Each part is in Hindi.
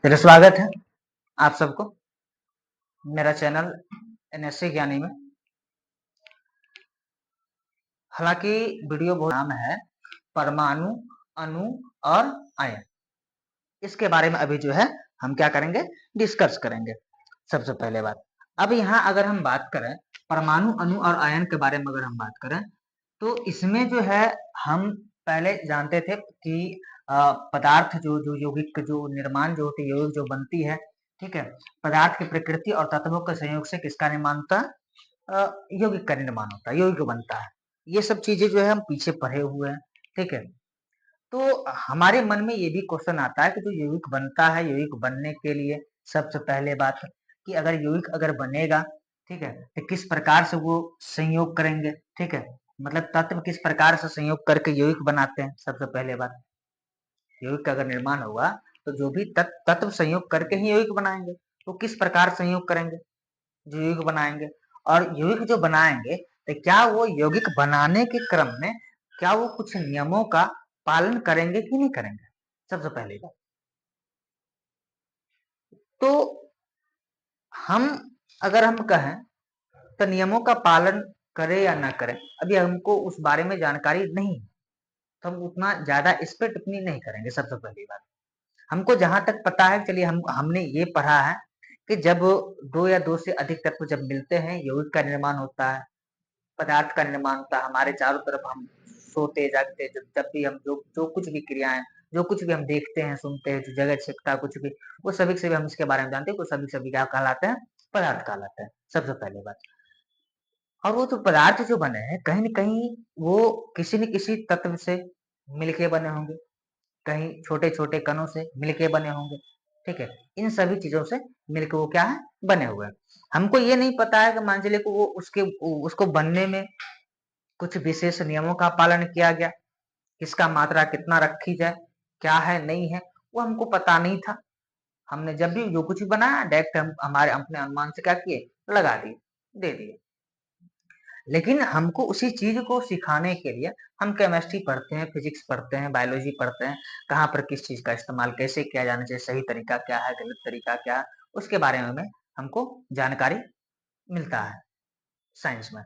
चलिए स्वागत है आप सबको मेरा चैनल एनएससी ज्ञानी में। हालांकि वीडियो बहुत नाम है परमाणु, अणु और आयन। इसके बारे में अभी जो है हम क्या करेंगे, डिस्कस करेंगे। सबसे पहले बात, अब यहाँ अगर हम बात करें परमाणु, अणु और आयन के बारे में अगर हम बात करें तो इसमें जो है हम पहले जानते थे कि पदार्थ जो जो यौगिक जो निर्माण जो होती है, यौगिक जो बनती है, ठीक है, पदार्थ की प्रकृति और तत्वों के संयोग से किसका निर्माण होता है, यौगिक का निर्माण होता है, यौगिक बनता है। ये सब चीजें जो है हम पीछे पढ़े हुए हैं, ठीक है। तो हमारे मन में ये भी क्वेश्चन आता है कि जो यौगिक बनता है, यौगिक बनने के लिए सबसे पहले बात कि अगर यौगिक अगर बनेगा, ठीक है, तो किस प्रकार से वो संयोग करेंगे, ठीक है, मतलब तत्व किस प्रकार से संयोग करके यौगिक बनाते हैं। सबसे पहले बात, यौगिक का अगर निर्माण होगा तो जो भी तत्व संयोग करके ही यौगिक बनाएंगे, तो किस प्रकार संयोग करेंगे, जो यौगिक बनाएंगे। और यौगिक जो बनाएंगे तो क्या वो यौगिक बनाने के क्रम में क्या वो कुछ नियमों का पालन करेंगे कि नहीं करेंगे। सबसे पहली बात तो हम अगर हम कहें तो नियमों का पालन करें या ना करें, अभी हमको उस बारे में जानकारी नहीं, तो हम उतना ज्यादा इस पर टिप्पणी नहीं करेंगे। सबसे पहली बात, हमको जहां तक पता है, चलिए हमने ये पढ़ा है कि जब दो या दो से अधिक तत्व जब मिलते हैं यौगिक का निर्माण होता है, पदार्थ का निर्माण होता है। हमारे चारों तरफ हम सोते जागते जब भी हम जो जो कुछ भी क्रियाएं, जो कुछ भी हम देखते हैं सुनते हैं, जो जगत छिपता कुछ भी, वो सभी से भी हम इसके बारे में जानते हैं। वो सभी सभी क्या कहलाते हैं, पदार्थ कहलाते हैं। सबसे पहले बात, और वो जो पदार्थ जो बने हैं कहीं न कहीं वो किसी न किसी तत्व से मिलके बने होंगे, कहीं छोटे-छोटे कणों से मिलके बने होंगे, ठीक है। इन सभी चीज़ों से मिलके वो क्या है, बने हुए हैं। हमको ये नहीं पता है कि मान चलिए कि वो उसको बनने में कुछ विशेष नियमों का पालन किया गया, किसका मात्रा कितना रखी जाए, क्या है नहीं है, वो हमको पता नहीं था। हमने जब भी जो कुछ भी बनाया डायरेक्ट हम हमारे अपने अनुमान से क्या किए, लगा दिए, दे दिए। लेकिन हमको उसी चीज को सिखाने के लिए हम केमिस्ट्री पढ़ते हैं, फिजिक्स पढ़ते हैं, बायोलॉजी पढ़ते हैं, कहाँ पर किस चीज का इस्तेमाल कैसे किया जाना चाहिए, सही तरीका क्या है, गलत तरीका क्या है, उसके बारे में हमको जानकारी मिलता है साइंस में।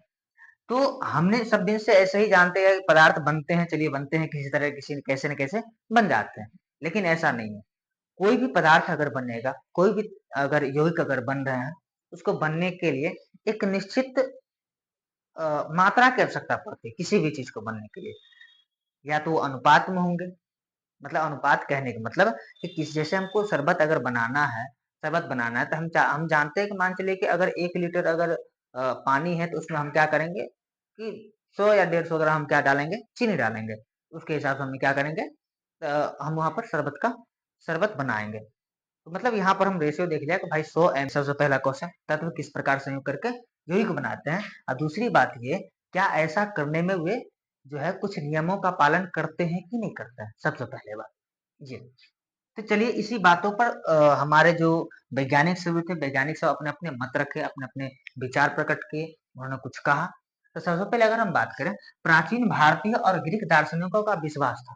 तो हमने सब दिन से ऐसे ही जानते हैं पदार्थ बनते हैं, चलिए बनते हैं किसी तरह, किसी कैसे न कैसे बन जाते हैं। लेकिन ऐसा नहीं है, कोई भी पदार्थ अगर बनेगा, कोई भी अगर यौगिक अगर बन रहे हैं, उसको बनने के लिए एक निश्चित मात्रा की आवश्यकता पड़ती है किसी भी चीज को बनने के लिए। या तो वो अनुपात में होंगे, मतलब अनुपात कहने का मतलब कि किस, जैसे हमको शरबत अगर बनाना है, शरबत बनाना है तो हम जानते हैं कि मान चलिए कि अगर 1 लीटर अगर पानी है तो उसमें हम क्या करेंगे कि 100 या 150 ग्राम हम क्या डालेंगे, चीनी डालेंगे। उसके हिसाब से हम क्या करेंगे, हम वहां पर शरबत बनाएंगे। तो मतलब यहाँ पर हम रेशियो देख लिया कि भाई 100 एम। सबसे पहला क्वेश्चन, तत्व किस प्रकार संयोग करके यौगिक बनाते हैं। और दूसरी बात ये, क्या ऐसा करने में वे जो है कुछ नियमों का पालन करते हैं कि नहीं करते हैं। सबसे पहले बात जी। तो चलिए इसी बातों पर हमारे जो वैज्ञानिक सभी थे, वैज्ञानिक सब अपने अपने मत रखे, अपने अपने विचार प्रकट किए, उन्होंने कुछ कहा। तो सबसे पहले अगर हम बात करें, प्राचीन भारतीय और ग्रीक दार्शनिकों का विश्वास था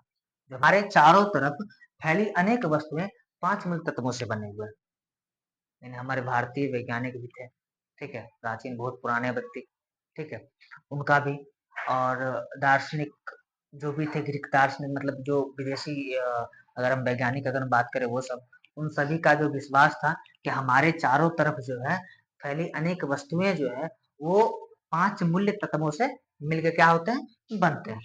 जो हमारे चारों तरफ फैली अनेक वस्तुएं 5 मूल तत्वों से बने हुए हैं। यानी हमारे भारतीय वैज्ञानिक भी थे, ठीक है, प्राचीन बहुत पुराने व्यक्ति, ठीक है, उनका भी। और दार्शनिक जो भी थे, ग्रीक दार्शनिक मतलब जो विदेशी अगर हम वैज्ञानिक अगर हम बात करें वो सब, उन सभी का जो विश्वास था कि हमारे चारों तरफ जो है फैली अनेक वस्तुएं जो है वो 5 मूल्य तत्वों से मिलकर क्या होते हैं, बनते हैं।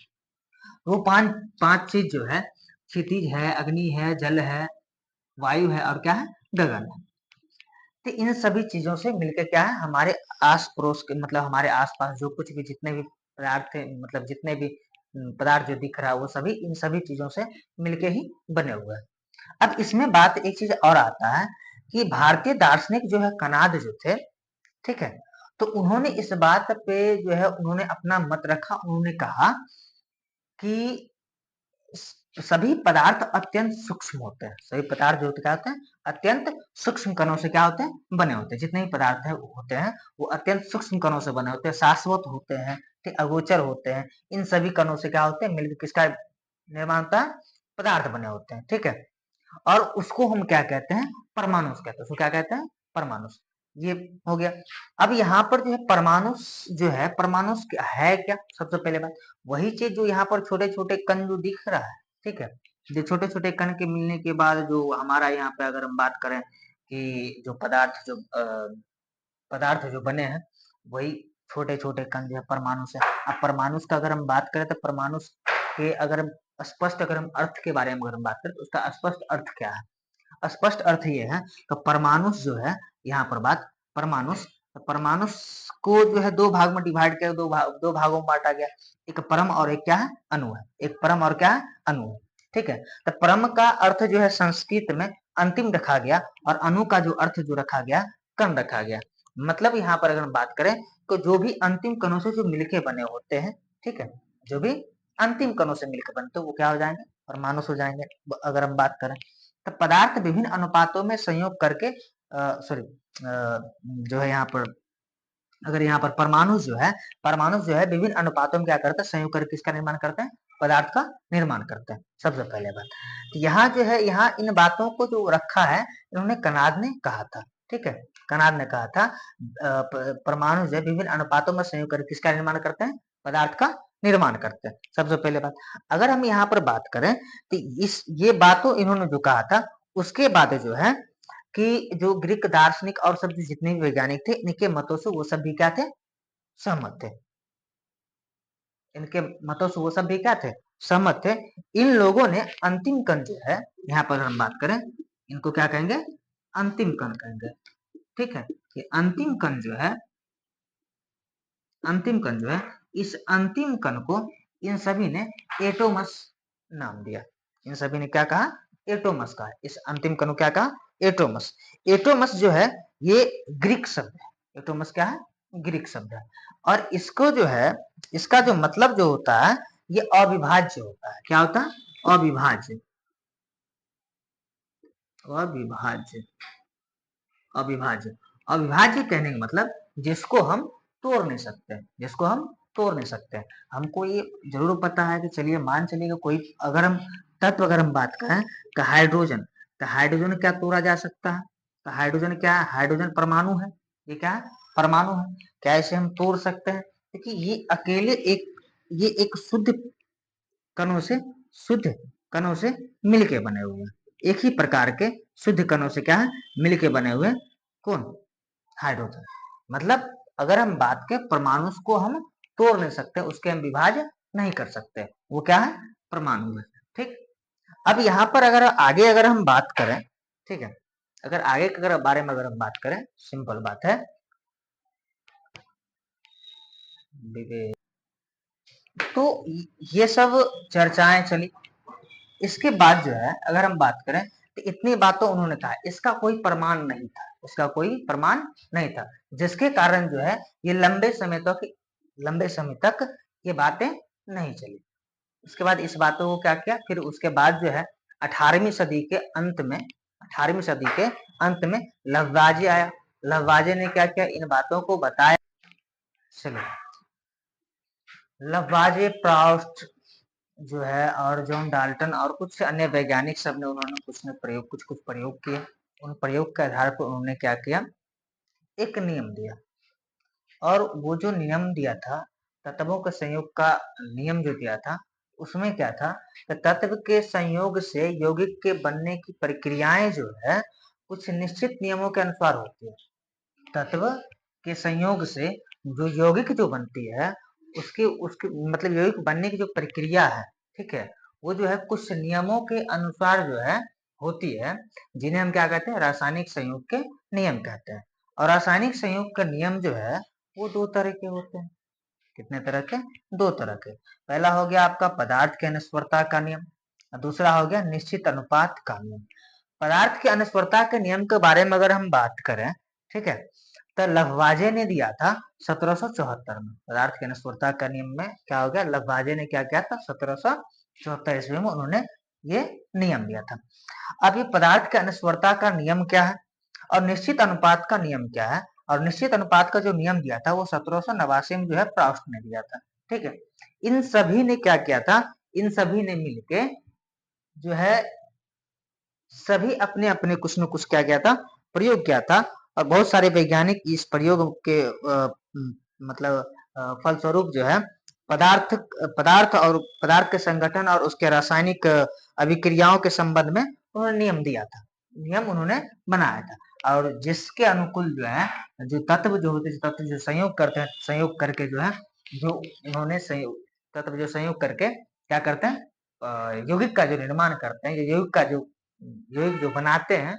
वो पांच पांच चीज जो है, क्षितिज है, अग्नि है, जल है, वायु है और क्या है, गगन है। तो इन सभी चीजों से मिलकर क्या है, हमारे आस पड़ोस के मतलब हमारे आसपास जो कुछ भी जितने भी पदार्थ थे, मतलब जितने भी पदार्थ जो दिख रहा है वो सभी इन सभी चीजों से मिलके ही बने हुए हैं। अब इसमें बात एक चीज और आता है कि भारतीय दार्शनिक जो है कनाद जो थे, ठीक है, तो उन्होंने इस बात पे जो है उन्होंने अपना मत रखा। उन्होंने कहा कि सभी पदार्थ अत्यंत सूक्ष्म होते हैं। सभी पदार्थ जो क्या होते हैं, अत्यंत सूक्ष्म कणों से क्या होते हैं, बने होते हैं। जितने भी पदार्थ है होते हैं वो अत्यंत सूक्ष्म कणों से बने होते हैं, शाश्वत होते हैं, ठीक, अगोचर होते हैं। इन सभी कणों से क्या होते हैं, मिलकर किसका निर्माण होता है, पदार्थ बने होते हैं, ठीक है। और उसको हम क्या कहते हैं, परमाणु कहते हैं, उसको क्या कहते हैं? परमाणु। ये हो गया। अब यहाँ पर जो है परमाणु, जो है परमाणु है क्या? सबसे पहले बात वही चीज जो यहाँ पर छोटे छोटे कण जो दिख रहा है, ठीक है, जो छोटे छोटे कण के मिलने के बाद जो हमारा यहाँ पे अगर हम बात करें कि जो पदार्थ जो बने हैं वही छोटे छोटे कण जो है परमाणु से। अब परमाणु का अगर हम बात करें तो परमाणु के अगर हम स्पष्ट अगर हम अर्थ के बारे में अगर हम बात करें तो उसका स्पष्ट अर्थ क्या है? स्पष्ट अर्थ ये है कि परमाणु जो है, यहाँ पर बात परमाणु, परमाणु को जो है दो भाग में डिवाइड किया, दो भागों में बांटा गया। एक परम और एक क्या है? अणु है। एक परम और क्या है? अणु है। ठीक है, तो परम का अर्थ जो है संस्कृत में अंतिम रखा गया और अणु का जो अर्थ जो रखा गया, कण रखा गया। मतलब यहाँ पर अगर हम बात करें तो जो भी अंतिम कणों से जो मिलके बने होते हैं, ठीक है, जो भी अंतिम कणों से मिलकर बनते हैं वो क्या हो जाएंगे? परमाणु हो जाएंगे। अगर हम बात करें तो पदार्थ विभिन्न अनुपातों में संयोग करके सॉरी जो है यहाँ पर अगर यहाँ पर परमाणु जो है विभिन्न अनुपातों में क्या करते हैं? संयोग करके किसका निर्माण करते हैं? पदार्थ का निर्माण करते हैं। सबसे पहले बात तो यहाँ जो है, यहाँ इन बातों को जो रखा है इन्होंने कनाद ने कहा था। ठीक है, कनाद ने कहा था परमाणु जो है विभिन्न अनुपातों में संयोग करके किसका निर्माण करते हैं? पदार्थ का निर्माण करते हैं। सबसे पहले बात अगर हम यहाँ पर बात करें तो ये बातों इन्होंने जो कहा था उसके बाद जो है कि जो ग्रीक दार्शनिक और सब जितने भी वैज्ञानिक थे इनके मतों से वो सब भी क्या थे? सहमत थे। इनके मतों से वो सब भी क्या थे? सहमत थे। इन लोगों ने अंतिम कण जो है, यहाँ पर हम बात करें इनको क्या कहेंगे? अंतिम कण कहेंगे। ठीक है, ये अंतिम कण जो है, इस अंतिम कण को इन सभी ने एटोमस नाम दिया। इन सभी ने क्या कहा? एटोमस कहा। इस अंतिम कण को क्या कहा? एटोमस। एटोमस जो है ये ग्रीक शब्द है। एटोमस क्या है? ग्रीक शब्द है। और इसको जो है, इसका जो मतलब जो होता है ये अविभाज्य होता है। क्या होता है? अविभाज्य। अविभाज्य, अविभाज्य, अविभाज्य कहने का मतलब जिसको हम तोड़ नहीं सकते, जिसको हम तोड़ नहीं सकते। हमको ये जरूर पता है कि चलिए मान चलिए कोई अगर हम तत्व अगर हम बात करें तो हाइड्रोजन, तो हाइड्रोजन क्या तोड़ा जा सकता है? तो हाइड्रोजन क्या है? हाइड्रोजन परमाणु है। ये क्या है? परमाणु है। क्या इसे हम तोड़ सकते हैं? क्योंकि ये अकेले ये एक कणों से शुद्ध कणों से मिलके बने हुए हैं। एक ही प्रकार के शुद्ध कणों से क्या है? मिलके बने हुए कौन? हाइड्रोजन। मतलब अगर हम बात करें परमाणु को हम तोड़ नहीं सकते, उसके हम विभाज्य नहीं कर सकते, वो क्या है? परमाणु है। ठीक, अब यहाँ पर अगर आगे अगर हम बात करें, ठीक है, अगर आगे के अगर बारे में अगर हम बात करें, सिंपल बात है तो ये सब चर्चाएं चली। इसके बाद जो है अगर हम बात करें तो इतनी बातों उन्होंने कहा, इसका कोई प्रमाण नहीं था, इसका कोई प्रमाण नहीं था, जिसके कारण जो है ये लंबे समय तक ये बातें नहीं चली। उसके बाद इस बातों को क्या किया, फिर उसके बाद जो है 18वीं सदी के अंत में, 18वीं सदी के अंत में लव्वाजे आया। लव्वाजे ने क्या किया? इन बातों को बताया। चलो, लव्वाजे, प्राउस्ट जो है और जॉन डाल्टन और कुछ अन्य वैज्ञानिक सब ने उन्होंने कुछ प्रयोग किए। उन प्रयोग के आधार पर उन्होंने क्या किया? एक नियम दिया। और वो जो नियम दिया था, तत्वों के संयोग का नियम जो दिया था, उसमें क्या था कि तत्व के संयोग से यौगिक के बनने की प्रक्रियाएं जो है कुछ निश्चित नियमों के अनुसार होती है। तत्व के संयोग से जो यौगिक जो बनती है उसकी उसकी मतलब यौगिक बनने की जो प्रक्रिया है, ठीक है, वो जो है कुछ नियमों के अनुसार जो है होती है, जिन्हें हम क्या कहते हैं? रासायनिक संयोग के नियम कहते हैं। और रासायनिक संयोग का नियम जो है वो दो तरह के होते हैं। कितने तरह के? दो तरह के। पहला हो गया आपका पदार्थ के अनस्वरता का नियम, और दूसरा हो गया निश्चित अनुपात का नियम। पदार्थ के अनस्वरता के नियम के बारे में अगर हम बात करें, ठीक है, तो लव्वाजे ने दिया था 1774 में। पदार्थ के अनस्वरता का नियम में क्या हो गया? लव्वाजे ने क्या किया था? 1774 ईस्वी में उन्होंने ये नियम दिया था। अब ये पदार्थ के अनस्वरता का नियम क्या है और निश्चित अनुपात का नियम क्या है? और निश्चित अनुपात का जो नियम दिया था वो 1789 में जो है प्राउस्ट ने दिया था। ठीक है, इन सभी ने क्या किया था? इन सभी ने मिलके जो है सभी अपने अपने कुछ न कुछ क्या किया था, प्रयोग किया था। और बहुत सारे वैज्ञानिक इस प्रयोग के मतलब फलस्वरूप जो है पदार्थ पदार्थ और पदार्थ के संगठन और उसके रासायनिक अभिक्रियाओं के संबंध में उन्होंने नियम दिया था, नियम उन्होंने बनाया था। और जिसके अनुकूल जो है जो तत्व जो होते हैं, तत्व जो संयोग करते हैं, संयोग करके जो है जो उन्होंने संयोग तत्व जो संयोग करके क्या करते हैं, यौगिक का जो निर्माण करते हैं, यौगिक का जो यौगिक जो बनाते हैं,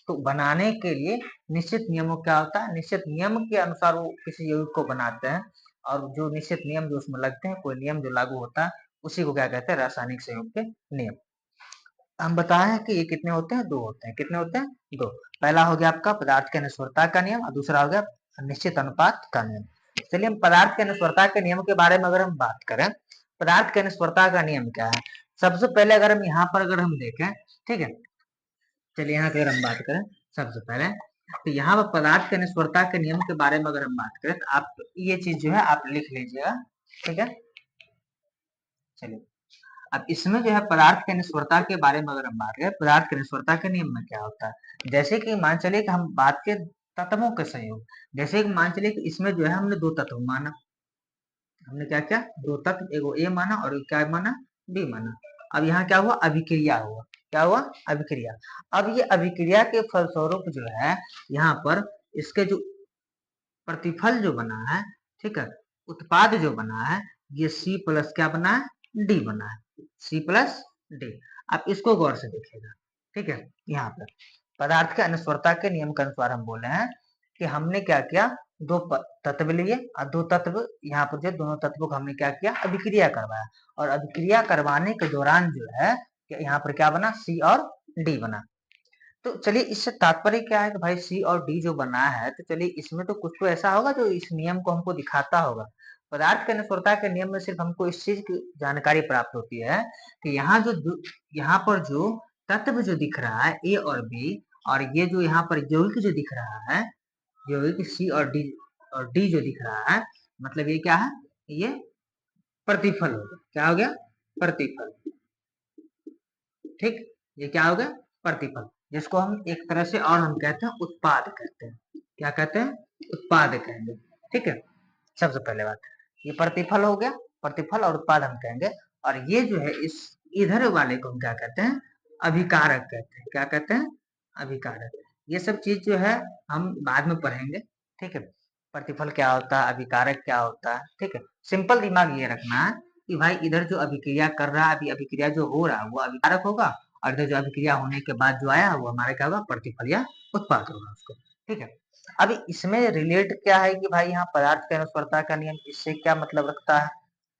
तो बनाने के लिए निश्चित नियमों क्या होता है, निश्चित नियम के अनुसार वो किसी यौगिक को बनाते हैं। और जो निश्चित नियम जो उसमें लगते हैं, कोई नियम जो लागू होता है, उसी को क्या कहते हैं, रासायनिक संयोग के नियम। हम बताए हैं कि ये कितने होते हैं, दो होते हैं। कितने होते हैं, दो। पहला हो गया आपका पदार्थ के निस्वरता का नियम और दूसरा हो गया निश्चित अनुपात का नियम। चलिए हम पदार्थ के निस्वरता के नियम के बारे में अगर हम बात करें, पदार्थ के निस्वरता का नियम क्या है, सबसे पहले अगर हम यहाँ पर अगर हम देखें, ठीक है, चलिए यहाँ पे अगर हम बात करें सबसे पहले, तो यहाँ पर पदार्थ के निस्वरता के नियम के बारे में अगर हम बात करें, तो आप ये चीज जो है आप लिख लीजिएगा, ठीक है। चलिए अब इसमें जो है पदार्थ के निस्वरता के बारे में अगर हम बात करें, पदार्थ के निस्वरता के नियम में क्या होता है, जैसे कि मान चलिए कि हम बात के तत्वों के संयोग, जैसे कि मान चलिए कि इसमें जो है हमने दो तत्व माना, हमने क्या क्या, दो तत्व, एगो ए माना और क्या माना, बी माना। अब यहाँ क्या हुआ, अभिक्रिया हुआ, क्या हुआ, अभिक्रिया। अब ये अभिक्रिया के फलस्वरूप जो है यहाँ पर इसके जो प्रतिफल जो बना है, ठीक है, उत्पाद जो बना है, ये C प्लस क्या बना है, D बना है, C प्लस D। आप इसको गौर से देखिएगा, ठीक है। यहाँ पर पदार्थ के अनुस्वरता के नियम के अनुसार हम बोले हैं कि हमने क्या किया, दो तत्व लिए और दो तत्व यहाँ पर जो दोनों तत्वों को हमने क्या किया, अभिक्रिया करवाया। और अभिक्रिया करवाने के दौरान जो है यहाँ पर क्या बना, C और D बना। तो चलिए इससे तात्पर्य क्या है कि भाई सी और डी जो बना है, तो चलिए इसमें तो कुछ तो ऐसा होगा जो इस नियम को हमको दिखाता होगा। पदार्थ के अनुस्वरता के नियम में सिर्फ हमको इस चीज की जानकारी प्राप्त होती है कि यहाँ पर जो तत्व जो दिख रहा है ए और बी, और ये जो यहाँ पर यौगिक जो दिख रहा है, यौगिक सी और डी जो दिख रहा है, मतलब ये क्या है, ये प्रतिफल हो गया। क्या हो गया, प्रतिफल, ठीक। ये क्या हो गया, प्रतिफल, जिसको हम एक तरह से और हम कहते हैं उत्पाद कहते हैं। क्या कहते हैं, उत्पाद कहेंगे, ठीक है। सबसे पहले बात, ये प्रतिफल हो गया, प्रतिफल और उत्पाद हम कहेंगे। और ये जो है इस इधर वाले को हम क्या कहते हैं, अभिकारक कहते हैं। क्या कहते हैं, अभिकारक। ये सब चीज जो है हम बाद में पढ़ेंगे, ठीक है। प्रतिफल क्या होता है, अभिकारक क्या होता है, ठीक है। सिंपल दिमाग ये रखना है कि भाई इधर जो अभिक्रिया कर रहा है, अभी अभिक्रिया जो हो रहा है वो अभिकारक होगा, और इधर जो अभिक्रिया होने के बाद जो आया वो हमारा क्या होगा, प्रतिफल या उत्पाद होगा उसको, ठीक है। अभी इसमें रिलेट क्या है कि भाई यहाँ पदार्थ के अनुस्वरता का नियम इससे क्या मतलब रखता है,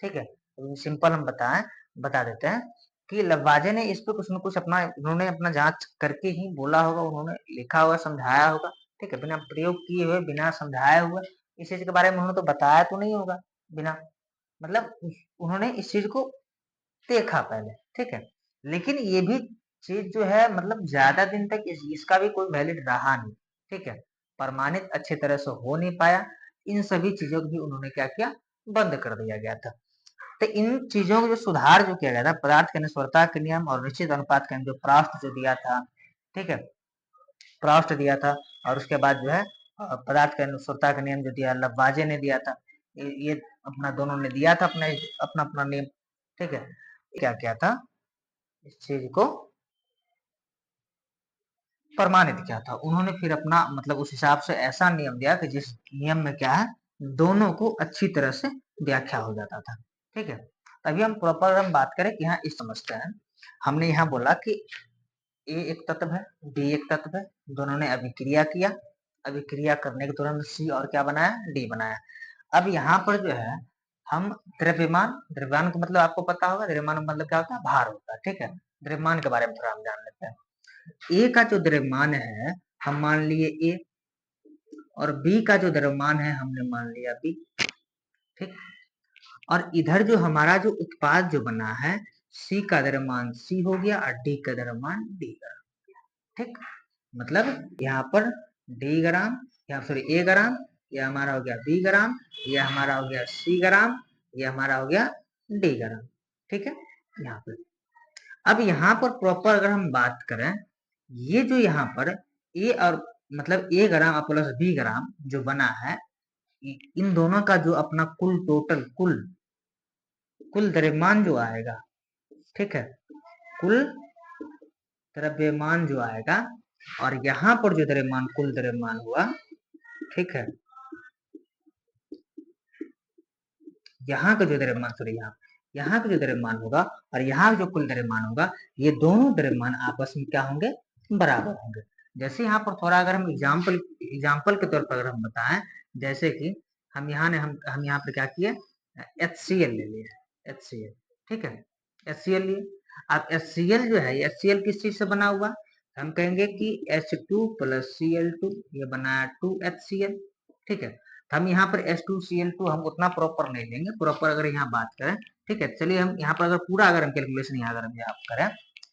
ठीक है। तो सिंपल हम बता देते हैं कि लवाजे ने इस पे कुछ न कुछ अपना, उन्होंने अपना जांच करके ही बोला होगा, उन्होंने लिखा होगा, समझाया होगा, ठीक है। बिना प्रयोग किए हुए, बिना समझाए हुए इस चीज के बारे में उन्होंने तो बताया तो नहीं होगा, बिना मतलब उन्होंने इस चीज को देखा पहले, ठीक है। लेकिन ये भी चीज जो है मतलब ज्यादा दिन तक इसका भी कोई वैलिड रहा नहीं, ठीक है। प्रमाणित अच्छी तरह से हो नहीं पाया। इन सभी चीजों को भी उन्होंने क्या किया, बंद कर दिया गया था। तो इन चीजों को जो सुधार जो किया गया था, पदार्थ के निस्वरता के नियम और निश्चित अनुपात का जो प्राप्त जो दिया था, ठीक है, प्राप्त दिया था। और उसके बाद जो है पदार्थ के अनुस्वरता का नियम जो दिया लवाजे ने दिया था, ये अपना दोनों ने दिया था अपना अपना अपना नियम, ठीक है। क्या क्या था, इस चीज को प्रमाणित किया था उन्होंने, फिर अपना मतलब उस हिसाब से ऐसा नियम दिया कि जिस नियम में क्या है, दोनों को अच्छी तरह से व्याख्या हो जाता था, ठीक है। तभी हम प्रॉपर हम बात करें कि यहाँ इस समझते हैं, हमने यहाँ बोला कि ए एक तत्व है, डी एक तत्व है, दोनों ने अभिक्रिया किया, अभिक्रिया करने के दौरान सी और क्या बनाया, डी बनाया। अब यहाँ पर जो है हम द्रव्यमान, द्रव्यमान का मतलब आपको पता होगा, द्रव्यमान का मतलब क्या होता है, भार होता है, ठीक है। द्रव्यमान के बारे में थोड़ा हम जान लेते हैं। ए का जो द्रव्यमान है हम मान लिए ए, और बी का जो द्रव्यमान है हमने मान लिया बी, ठीक। और इधर जो हमारा जो उत्पाद जो बना है, सी का द्रव्यमान सी हो गया और डी का द्रव्यमान डी ग्राम, ठीक। मतलब यहाँ पर डी ग्राम या फिर ए ग्राम, यह हमारा हो गया बी ग्राम, यह हमारा हो गया सी ग्राम, यह हमारा हो गया डी ग्राम, ठीक है। यहाँ पर अब यहाँ पर प्रॉपर अगर हम बात करें, ये जो यहाँ पर ए और मतलब ए ग्राम प्लस बी ग्राम जो बना है, इन दोनों का जो अपना कुल टोटल कुल द्रव्यमान जो आएगा, ठीक है, कुल द्रव्यमान जो आएगा, और यहाँ पर जो द्रव्यमान कुल द्रव्यमान हुआ, ठीक है, यहाँ का जो द्रव्यमान सॉरी यहाँ का जो द्रव्यमान होगा और यहाँ जो कुल द्रव्यमान होगा, ये दोनों द्रव्यमान आपस में क्या होंगे, बराबर होंगे। जैसे यहाँ पर थोड़ा अगर हम एग्जाम्पल के तौर पर अगर हम बताएं, जैसे कि हम यहाँ पर क्या किए, HCl ले लिए, HCl, ठीक है, HCl लिए। अब HCl जो है, HCl किस चीज से बना हुआ, हम कहेंगे कि H2 + Cl2, ये बना 2HCl, ठीक है। हम यहाँ पर H2Cl2 हम उतना प्रॉपर नहीं लेंगे, प्रॉपर अगर यहाँ बात करें, ठीक है, चलिए हम यहाँ पर अगर पूरा अगर हम कैलकुलेशन यहाँ अगर हम यहाँ करें,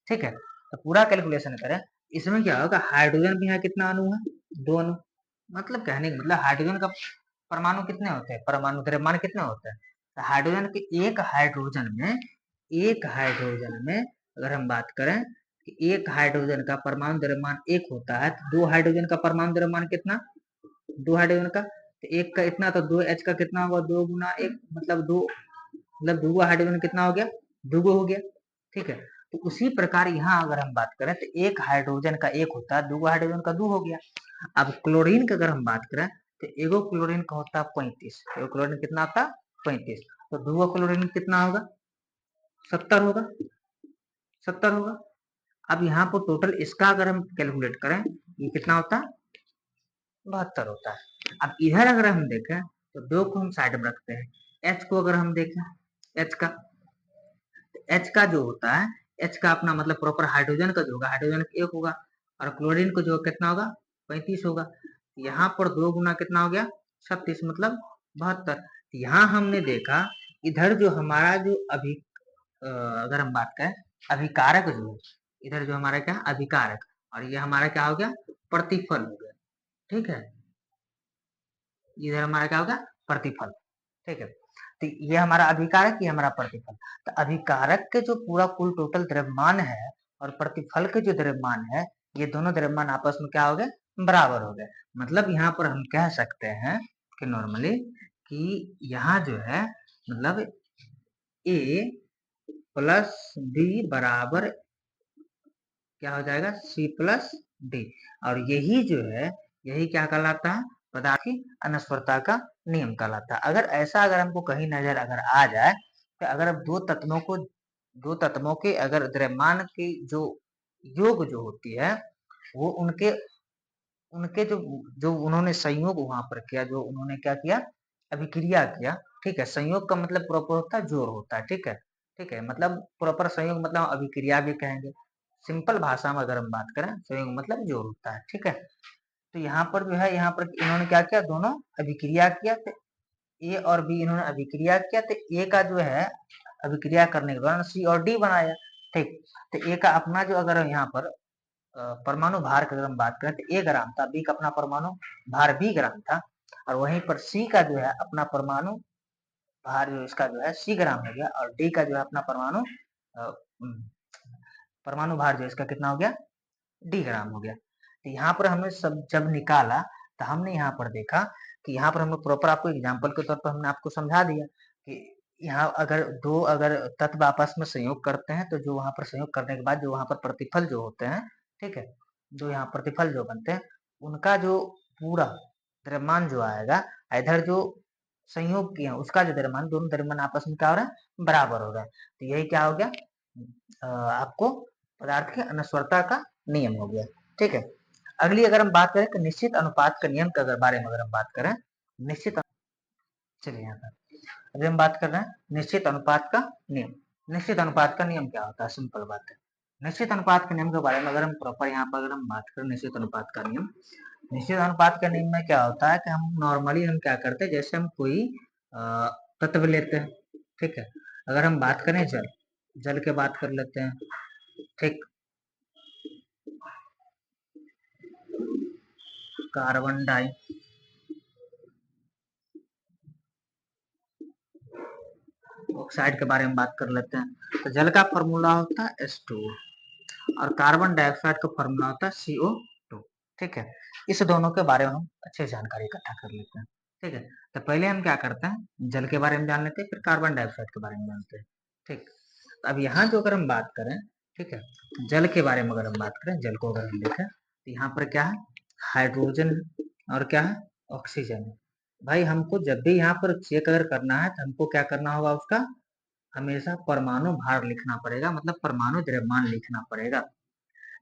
ठीक है, तो पूरा कैलकुलेशन करें, इसमें क्या होगा, हाइड्रोजन भी यहाँ कितना अणु है, 2 अणु, मतलब कहने का मतलब हाइड्रोजन का परमाणु कितने होते हैं, परमाणु द्रव्यमान कितने होते हैं, तो हाइड्रोजन के एक हाइड्रोजन में अगर हम बात करें कि एक हाइड्रोजन का परमाणु द्रव्यमान 1 होता है, तो 2 हाइड्रोजन का परमाणु द्रव्यमान कितना, 2 हाइड्रोजन का, तो एक का इतना, तो 2H का कितना होगा, 2 गुना 1 मतलब 2, मतलब 2 हाइड्रोजन कितना हो गया, 2 हो गया, ठीक है। तो उसी प्रकार यहाँ अगर हम बात करें तो एक हाइड्रोजन का 1 होता है, 2 हाइड्रोजन का 2 हो गया। अब क्लोरीन की अगर हम बात करें तो एगो क्लोरीन का होता है 35, एगो क्लोरीन कितना होता है 35, तो 2 क्लोरीन कितना होगा, 70 होगा, 70 होगा। अब यहाँ पर टोटल इसका अगर हम कैलकुलेट करें, ये कितना होता है, 72 होता है। अब इधर अगर हम देखें तो 2 को हम साइड में रखते हैं, H को अगर हम देखें, H का, H का जो होता है, H का अपना मतलब प्रॉपर हाइड्रोजन का जो होगा, हाइड्रोजन का 1 होगा, और क्लोरीन को जो कितना होगा, 35 होगा। यहाँ पर 2 गुना कितना हो गया, 36, मतलब 72। यहाँ हमने देखा इधर जो हमारा जो अगर हम बात करें अभिकारक जो है, इधर जो हमारा क्या अभिकारक, और ये हमारा क्या हो गया, प्रतिफल हो गया, ठीक है, इधर हमारा क्या होगा, प्रतिफल, ठीक है। तो ये हमारा अभिकारक, ये हमारा प्रतिफल। तो अभिकारक के जो पूरा कुल टोटल द्रव्यमान है और प्रतिफल के जो द्रव्यमान है, ये दोनों द्रव्यमान आपस में क्या हो गए, बराबर हो गए। मतलब यहाँ पर हम कह सकते हैं कि नॉर्मली कि यहाँ जो है मतलब A + B बराबर क्या हो जाएगा, C + D, और यही जो है, यही क्या कहलाता है, पदार्थ की अनस्वरता का नियम कहलाता है। अगर ऐसा अगर हमको कहीं नजर अगर आ जाए, तो अगर दो तत्वों के अगर द्रव्यमान की जो योग जो होती है, वो उनके उनके जो जो उन्होंने संयोग वहां पर किया, जो उन्होंने क्या किया, अभिक्रिया किया, ठीक है, संयोग का मतलब प्रॉपर होता है जोड़ होता है, ठीक है, ठीक है, मतलब प्रॉपर संयोग मतलब अभिक्रिया भी कहेंगे, सिंपल भाषा में अगर हम बात करें, संयोग मतलब जोड़ होता है, ठीक है। तो यहाँ पर जो है, यहाँ पर इन्होंने क्या किया, दोनों अभिक्रिया किया, तो ए और बी इन्होंने अभिक्रिया किया, तो ए का जो है अभिक्रिया करने के दौरान सी और डी बनाया, ठीक। तो ए का अपना जो अगर यहाँ पर परमाणु भार की अगर हम बात करें तो 1 ग्राम था, बी का अपना परमाणु भार 20 ग्राम था, और वहीं पर सी का जो है अपना परमाणु भार जो इसका जो है सी ग्राम हो गया, और डी का जो है अपना परमाणु भार जो इसका कितना हो गया, डी ग्राम हो गया। तो यहाँ पर हमने सब जब निकाला, तो हमने यहाँ पर देखा कि यहाँ पर हमने प्रॉपर आपको एग्जाम्पल के तौर पर हमने आपको समझा दिया कि यहाँ अगर तत्व आपस में संयोग करते हैं, तो जो वहां पर संयोग करने के बाद जो वहां पर प्रतिफल जो होते हैं, ठीक है, जो यहाँ प्रतिफल जो बनते हैं, उनका जो पूरा द्रव्यमान जो आएगा, इधर जो संयोग किया उसका जो द्रव्यमान, दोनों द्रव्यमान आपस में क्या हो रहा है, बराबर हो रहा है। तो यही क्या हो गया, आपको पदार्थ की अनस्वरता का नियम हो गया, ठीक है। अगली अगर हम बात करें कि निश्चित अनुपात का नियम के बारे में अगर हम बात करें, निश्चित, चलिए यहाँ पर अभी हम बात कर रहे हैं निश्चित अनुपात का नियम। निश्चित अनुपात का नियम क्या होता है, सिंपल बात है। निश्चित अनुपात के नियम के बारे में अगर हम प्रॉपर यहाँ पर अगर हम बात करें, निश्चित अनुपात का नियम, निश्चित अनुपात के नियम में क्या होता है कि हम नॉर्मली हम क्या करते हैं, जैसे हम कोई तत्व लेते हैं, ठीक है, अगर हम बात करें जल, जल के बात कर लेते हैं, ठीक, कार्बन डाई ऑक्साइड के बारे में बात कर लेते हैं, तो जल का फॉर्मूला होता है H2O, और कार्बन डाइऑक्साइड का फॉर्मूला होता है CO2। ठीक है, इस दोनों के बारे में हम अच्छे जानकारी इकट्ठा कर लेते हैं। ठीक है, तो पहले हम क्या करते हैं, जल के बारे में जान लेते हैं, फिर कार्बन डाइऑक्साइड के बारे में जानते हैं। ठीक, अब यहाँ जो अगर हम बात करें, ठीक है, जल के बारे में अगर हम बात करें, जल को अगर हम देखें तो यहाँ पर क्या है, हाइड्रोजन और क्या है, ऑक्सीजन है। भाई हमको जब भी यहाँ पर चेक अगर करना है तो हमको क्या करना होगा, उसका हमेशा परमाणु भार लिखना पड़ेगा, मतलब परमाणु द्रव्यमान लिखना पड़ेगा।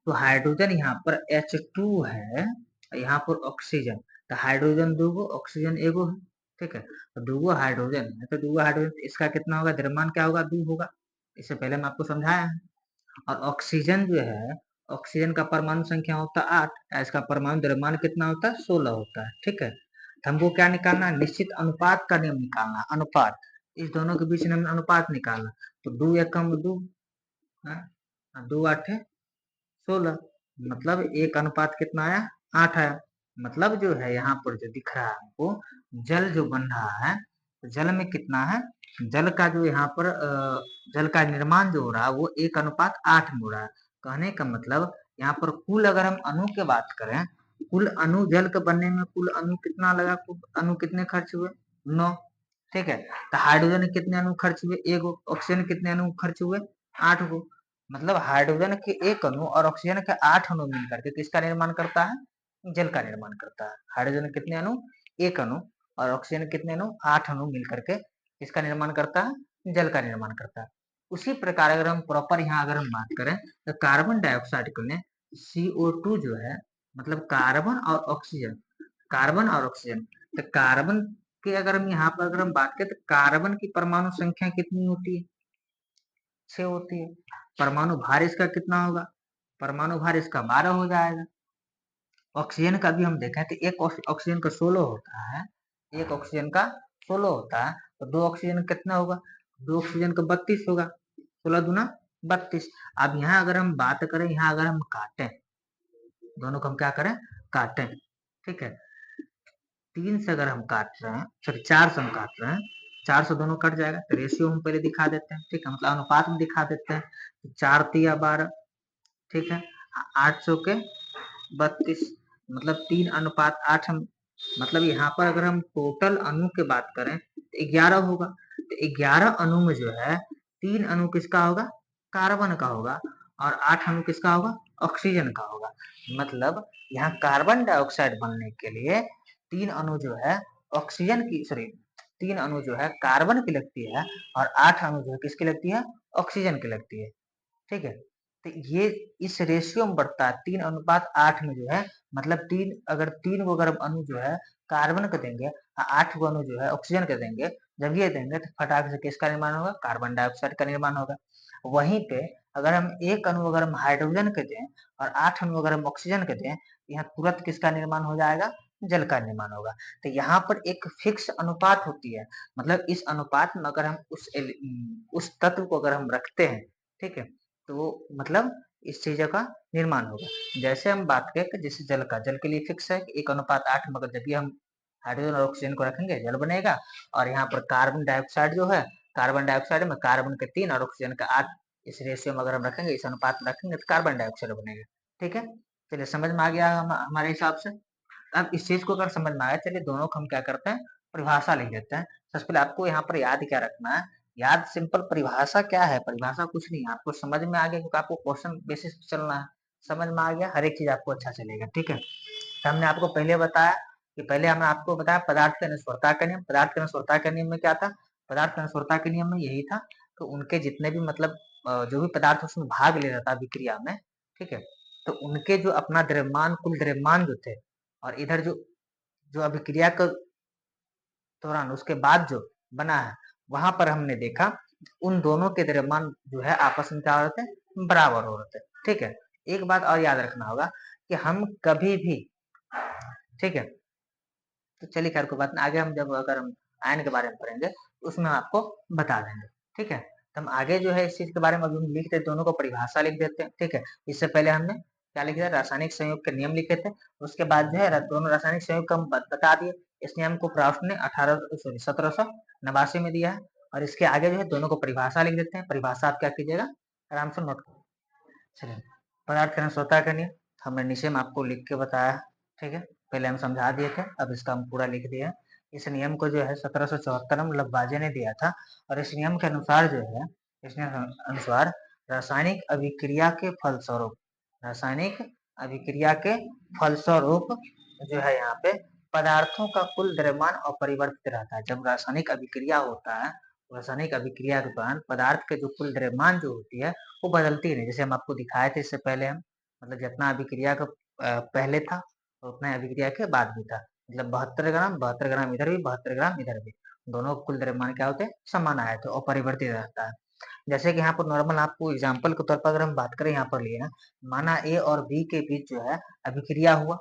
तो हाइड्रोजन यहाँ पर H2 है, यहाँ पर ऑक्सीजन, तो हाइड्रोजन दो गो, ऑक्सीजन एगो है। ठीक है, तो दो गो हाइड्रोजन है, तो दो गो हाइड्रोजन, इसका कितना होगा, द्रव्यमान क्या होगा, 2 होगा। इससे पहले मैं आपको समझाया है। और ऑक्सीजन जो है, ऑक्सीजन का परमाणु संख्या होता है 8, इसका परमाणु द्रव्यमान कितना होता है, 16 होता है। ठीक है, तो हमको क्या निकालना है, निश्चित अनुपात का नियम निकालना, अनुपात, इस दोनों के बीच में अनुपात निकालना। तो 2 एकम 2, 2 8 16, मतलब 1 अनुपात कितना आया, 8 आया। मतलब जो है यहाँ पर जो दिख रहा है हमको, जल जो बन रहा है, तो जल में कितना है, जल का जो यहाँ पर जल का निर्माण जो हो रहा है वो 1 अनुपात 8 में हो रहा है। कहने का मतलब यहाँ पर कुल अगर हम अणु की बात करें, कुल अणु जल के बनने में कुल अणु कितना लगा, कुल अणु कितने खर्च हुए, 9। ठीक है, तो हाइड्रोजन कितने अणु खर्च हुए, 1, ऑक्सीजन कितने अणु खर्च हुए, 8 गो। मतलब हाइड्रोजन के 1 अणु और ऑक्सीजन के 8 अणु मिलकर के किसका निर्माण करता है, जल का निर्माण करता है। हाइड्रोजन कितने अणु, 1 अणु, और ऑक्सीजन कितने अणु, 8 अणु मिलकर के किसका निर्माण करता है, जल का निर्माण करता है। उसी प्रकार अगर हम प्रॉपर यहाँ अगर हम बात करें तो कार्बन डाइऑक्साइड को लें, CO2 जो है, मतलब कार्बन और ऑक्सीजन, कार्बन और ऑक्सीजन, तो कार्बन के अगर हम यहाँ पर अगर हम बात करें तो कार्बन की परमाणु संख्या कितनी होती है, 6 होती है। परमाणु भार इसका कितना होगा, परमाणु भार इसका 12 हो जाएगा। ऑक्सीजन का भी हम देखें तो एक ऑक्सीजन का 16 होता है, एक ऑक्सीजन का 16 होता है, तो 2 ऑक्सीजन कितना होगा, 2 ऑक्सीजन का 32 होगा, 16 दूना 32। अब यहाँ अगर हम बात करें, यहाँ अगर हम काटें, दोनों को हम क्या करें, काटें। ठीक है, 3 से अगर हम काट रहे हैं, सॉरी 4 से हम काट रहे हैं, 4 से दोनों कट जाएगा, तो रेशियो हम पहले दिखा देते हैं। ठीक है, मतलब अनुपात में दिखा देते हैं, तो 4 तिया 12, ठीक है, 800 के 32, मतलब 3 अनुपात 8 हम, मतलब यहाँ पर अगर हम टोटल अणु की बात करें तो 11 होगा। तो 11 अणु में जो है 3 अणु किसका होगा, कार्बन का होगा, और 8 अणु किसका होगा, ऑक्सीजन का होगा। मतलब यहाँ कार्बन डाइऑक्साइड बनने के लिए 3 अणु जो है ऑक्सीजन की, सॉरी 3 अणु जो है कार्बन की लगती है, और 8 अणु जो है किसकी लगती है, ऑक्सीजन की लगती है। ठीक है, तो ये इस रेशियो में बढ़ता है, 3 अनुपात 8 में जो है, मतलब 3, अगर 3 गो अगर अणु जो है कार्बन का देंगे, 8 गो अणु जो है ऑक्सीजन का देंगे, जब ये देंगे तो फटाक से किसका निर्माण होगा, कार्बन डाइऑक्साइड का निर्माण होगा। वहीं पे अगर हम 1 अणु अगर हम हाइड्रोजन के दें और 8 अणु अगर हम ऑक्सीजन के दें, यहाँ तुरंत किसका निर्माण हो जाएगा, जल का निर्माण होगा। तो यहाँ पर एक फिक्स अनुपात होती है, मतलब इस अनुपात में अगर हम उस तत्व को अगर हम रखते हैं, ठीक है, तो मतलब इस चीज का निर्माण होगा। जैसे हम बात करें कि जैसे जल का, जल के लिए फिक्स है कि 1 अनुपात 8, मगर जब भी हम हाइड्रोजन और ऑक्सीजन को रखेंगे जल बनेगा। और यहाँ पर कार्बन डाइऑक्साइड जो है, कार्बन डाइऑक्साइड में कार्बन के 3 और ऑक्सीजन का 8, इस रेशियो में अगर हम रखेंगे, इस अनुपात में रखेंगे, तो कार्बन डाइऑक्साइड बनेगा। ठीक है, चलिए समझ में आ गया हमारे हिसाब से। अब इस चीज को अगर समझ में आया, चलिए दोनों को हम क्या करते हैं, परिभाषा लिख देते हैं। सबसे पहले आपको यहाँ पर याद क्या रखना है, याद सिंपल, परिभाषा क्या है, परिभाषा कुछ नहीं है, आपको समझ में आ गया, क्योंकि आपको क्वेश्चन बेसिस पे चलना है। समझ में आ गया, हर एक चीज आपको अच्छा चलेगा। ठीक है, तो हमने आपको पहले बताया कि पहले हमने आपको बताया पदार्थ के अनस्वरता का नियम। पदार्थ के अनस्वरता के नियम में क्या था, पदार्थ के अनस्वरता के नियम में यही था कि उनके जितने भी मतलब जो भी पदार्थ उसमें भाग ले रहा था विक्रिया में, ठीक है, तो उनके जो अपना द्रव्यमान, कुल द्रव्यमान जो थे, और इधर जो जो अभिक्रिया के दौरान उसके बाद जो बना है, वहां पर हमने देखा उन दोनों के द्रव्यमान जो है आपस में क्या हो रहे थे, बराबर हो रहे थे। ठीक है, एक बात और याद रखना होगा कि हम कभी भी, ठीक है, तो चलिए खैर कोई बात नहीं, आगे हम जब अगर हम आयन के बारे में पढ़ेंगे तो उसमें हम आपको बता देंगे। ठीक है, तो हम आगे जो है इस चीज के बारे में अभी हम लिख देते, दोनों को परिभाषा लिख देते हैं। ठीक है, इससे पहले हमने क्या लिखे थे, रासायनिक संयोग के नियम लिखे थे। उसके बाद जो है दोनों रासायनिक संयोग को हम बता दिए। इस नियम को प्राउस्ट ने 1789 में दिया है। और इसके आगे जो है दोनों को परिभाषा लिख देते हैं। परिभाषा आप क्या कीजिएगा, आराम से नोट करो। चलिए, पदार्थ का स्वतः का नियम हमने नीचे में आपको लिख के बताया, ठीक है। पहले हम समझा दिए थे, अब इसका हम पूरा लिख दिया। इस नियम को जो है 1774 में लब्बाजे ने दिया था, और इस नियम के अनुसार जो है, इस अनुसार रासायनिक अभिक्रिया के फलस्वरूप, रासायनिक अभिक्रिया के फलस्वरूप जो है यहाँ पे पदार्थों का कुल द्रव्यमान अपरिवर्तित रहता है। जब रासायनिक अभिक्रिया होता है, रासायनिक अभिक्रिया के दौरान पदार्थ के जो कुल द्रव्यमान जो होती है वो बदलती नहीं। जैसे हम आपको दिखाए थे इससे पहले, हम मतलब जितना अभिक्रिया का पहले था उतना अभिक्रिया के बाद भी था। मतलब 72 ग्राम इधर भी, 72 ग्राम इधर भी, दोनों कुल द्रव्यमान क्या होते हैं, समान आए थे, अपरिवर्तित रहता है। जैसे कि यहाँ पर नॉर्मल आपको एग्जाम्पल के तौर पर अगर हम बात करें, यहाँ पर लिए ना, माना ए और बी के बीच जो है अभिक्रिया हुआ,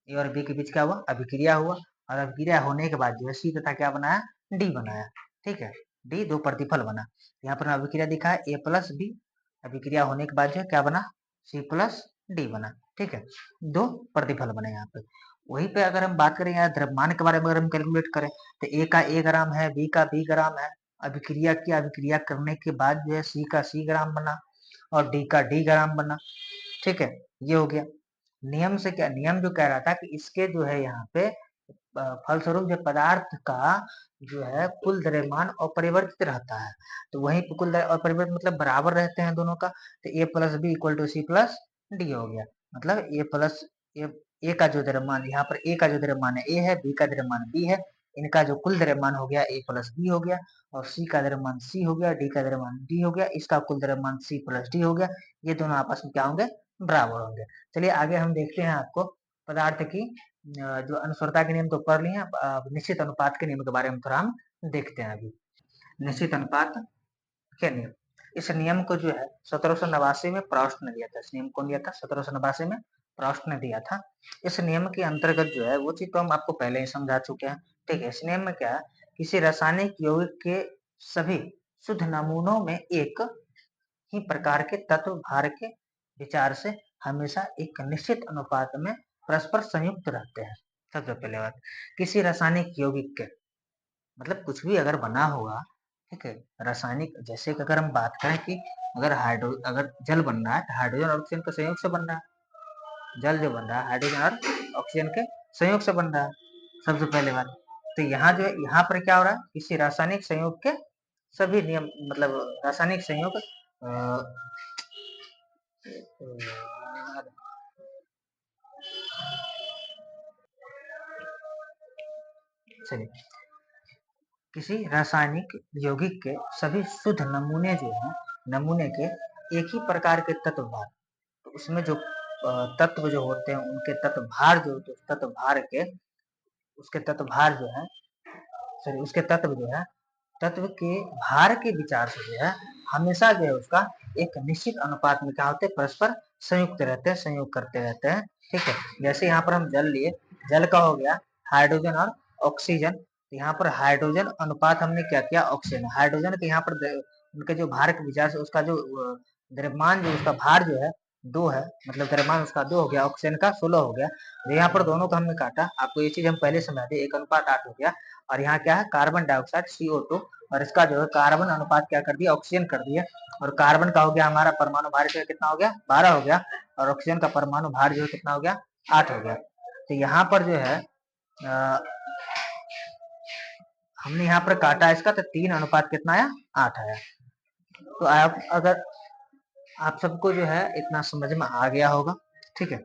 ए और बी के बीच क्या हुआ, अभिक्रिया हुआ, और अभिक्रिया होने के बाद जो है सी तथा क्या बनाया, डी बनाया, ठीक है। डी दो प्रतिफल बना, यहाँ पर अभिक्रिया दिखा है ए प्लस बी, अभिक्रिया होने के बाद जो है क्या बना, सी प्लस डी बना, ठीक है। दो प्रतिफल बने यहाँ पे। वहीं पे अगर हम बात करें यहाँ द्रव्यमान के बारे में, अगर हम कैलकुलेट करें तो ए का ए ग्राम है, बी का बी ग्राम है, अभिक्रिया करने के बाद जो है सी का सी ग्राम बना और डी का डी ग्राम बना, ठीक है। ये हो गया। नियम से क्या, नियम जो कह रहा था कि इसके जो है यहाँ पे फलस्वरूप जो पदार्थ का जो है कुल द्रव्यमान अपरिवर्तित रहता है। तो वहीं पे कुल अपरिवर्तित मतलब बराबर रहते हैं दोनों का, तो A plus B equal to C plus D हो गया। मतलब ए प्लस ए का जो द्रव्यमान, यहाँ पर ए का जो द्रव्यमान है ए है, बी का द्रव्यमान बी है, इनका जो कुल द्रव्यमान हो गया ए प्लस बी हो गया, और सी का द्रव्यमान सी हो गया, डी का द्रव्यमान डी हो गया, इसका कुल द्रव्यमान सी प्लस डी हो गया। ये दोनों आपस में क्या होंगे, बराबर होंगे। चलिए आगे हम देखते हैं आपको पदार्थ की जो अनुस्वरता के नियम तो पढ़ लिए, अब निश्चित अनुपात के नियम के बारे में थोड़ा हम देखते हैं। अभी निश्चित अनुपात के नियम, इस नियम को जो है 1789 में प्राउस्ट ने दिया था। इस नियम को दिया था 1789 में, प्राउस्ट ने दिया था। इस नियम के अंतर्गत जो है वो चीज तो हम आपको पहले ही समझा चुके हैं, ठीक है। इस नियम में क्या है, किसी रासायनिक यौगिक के सभी शुद्ध नमूनों में एक ही प्रकार के तत्व भार के विचार से हमेशा एक निश्चित अनुपात में परस्पर संयुक्त रहते हैं। सबसे पहले बात, किसी रासायनिक यौगिक के मतलब कुछ भी अगर बना होगा, ठीक है, रासायनिक, जैसे कि अगर हम बात करें कि अगर जल बन रहा है तो हाइड्रोजन और ऑक्सीजन के संयोग से बन रहा है। जल जो बन रहा है हाइड्रोजन और ऑक्सीजन के संयोग से बन रहा है, सबसे पहले बात। तो यहाँ जो है, यहाँ पर क्या हो रहा है, किसी रासायनिक संयोग के सभी नियम, मतलब रासायनिक संयोग चलिए, किसी रासायनिक यौगिक के सभी शुद्ध नमूने जो है, नमूने के एक ही प्रकार के तत्व भार, तो उसमें जो तत्व जो होते हैं उनके तत्व भार जो, तत्व भार के, उसके तत्व भार जो है, सॉरी उसके तत्व जो है, तत्व के भार के विचार से जो है हमेशा जो है उसका एक निश्चित अनुपात में क्या होते हैं, परस्पर संयुक्त रहते हैं, संयोग करते रहते हैं, ठीक है। जैसे यहाँ पर हम जल लिए, जल का हो गया हाइड्रोजन और ऑक्सीजन, तो यहाँ पर हाइड्रोजन अनुपात हमने क्या किया, ऑक्सीजन, हाइड्रोजन के यहाँ पर उनके जो भार के विचार से उसका जो द्रव्यमान जो उसका भार जो है 2 है, मतलब द्रव्यमान उसका 2 हो गया, ऑक्सीजन का 16 हो गया। तो यहाँ पर दोनों को हमने काटा, आपको ये चीज हम पहले समझा दिए, 1:8 हो गया। और यहाँ क्या है, कार्बन डाइऑक्साइड CO2, और इसका जो है कार्बन अनुपात क्या कर दिया, ऑक्सीजन कर दिया। और कार्बन का हो गया हमारा परमाणु भार कितना हो गया, 12 हो गया, और ऑक्सीजन का परमाणु भार जो है कितना हो गया, 8 हो गया। तो यहाँ पर जो है हमने यहाँ पर काटा इसका, तो 3 अनुपात कितना आया, 8 आया। तो आप अगर आप सबको जो है इतना समझ में आ गया होगा, ठीक है।